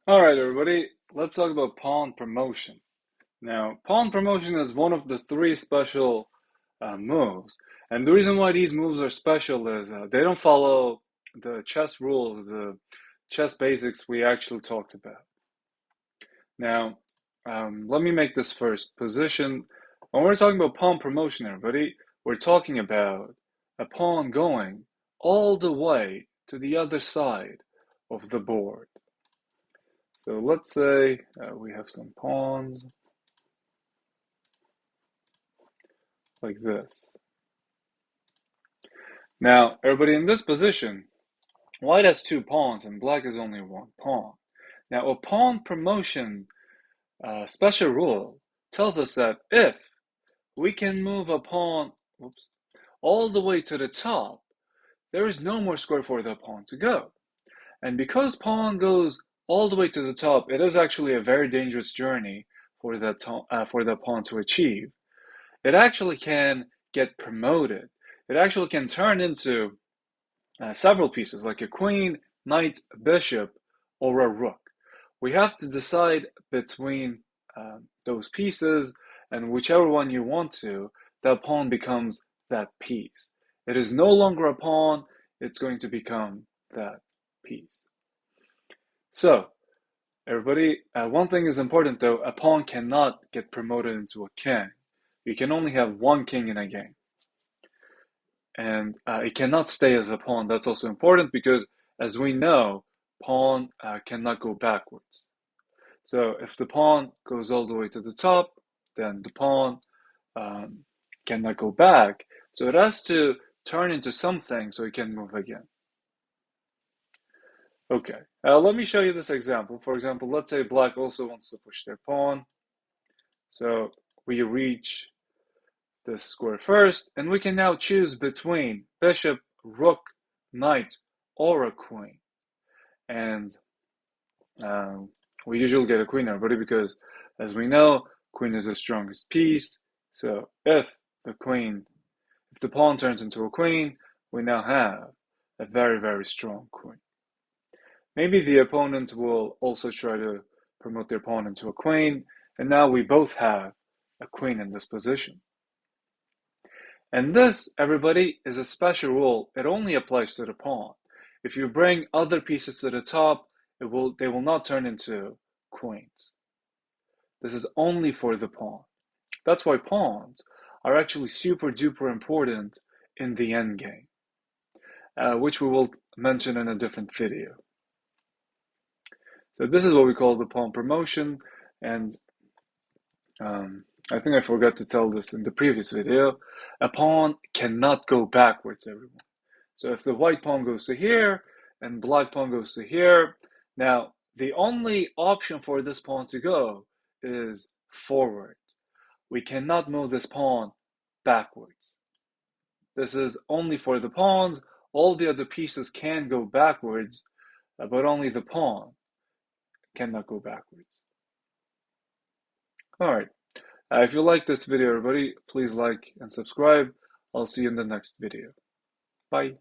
All right, everybody, let's talk about pawn promotion. Now, pawn promotion is one of the three special moves. And the reason why these moves are special is they don't follow the chess rules, the chess basics we actually talked about. Now, let me make this first position. When we're talking about pawn promotion, everybody, we're talking about a pawn going all the way to the other side of the board. So let's say we have some pawns like this. Now, everybody, in this position, white has two pawns and black has only one pawn. Now, a pawn promotion special rule tells us that if we can move a pawn all the way to the top, there is no more square for the pawn to go. And because pawn goes all the way to the top, it is actually a very dangerous journey for the pawn to achieve. It actually can get promoted. It actually can turn into several pieces, like a queen, knight, bishop, or a rook. We have to decide between those pieces, and whichever one you want to, that pawn becomes that piece. It is no longer a pawn, it's going to become that piece. So, everybody, one thing is important though, a pawn cannot get promoted into a king. You can only have one king in a game. And it cannot stay as a pawn. That's also important because, as we know, pawn cannot go backwards. So if the pawn goes all the way to the top, then the pawn um, cannot go back. So it has to turn into something so it can move again. Okay, let me show you this example. For example, let's say black also wants to push their pawn. So we reach this square first, and we can now choose between bishop, rook, knight, or a queen. And we usually get a queen, everybody, because as we know, queen is the strongest piece. So if the pawn turns into a queen, we now have a very, very strong queen. Maybe the opponent will also try to promote their pawn into a queen, and now we both have a queen in this position. And this, everybody, is a special rule. It only applies to the pawn. If you bring other pieces to the top, they will not turn into queens. This is only for the pawn. That's why pawns are actually super duper important in the endgame, which we will mention in a different video. So this is what we call the pawn promotion, and I think I forgot to tell this in the previous video. A pawn cannot go backwards, everyone. So if the white pawn goes to here and black pawn goes to here, now the only option for this pawn to go is forward. We cannot move this pawn backwards. This is only for the pawns. All the other pieces can go backwards, but only the pawn cannot go backwards. All right. If you like this video, everybody, please like and subscribe. I'll see you in the next video. Bye.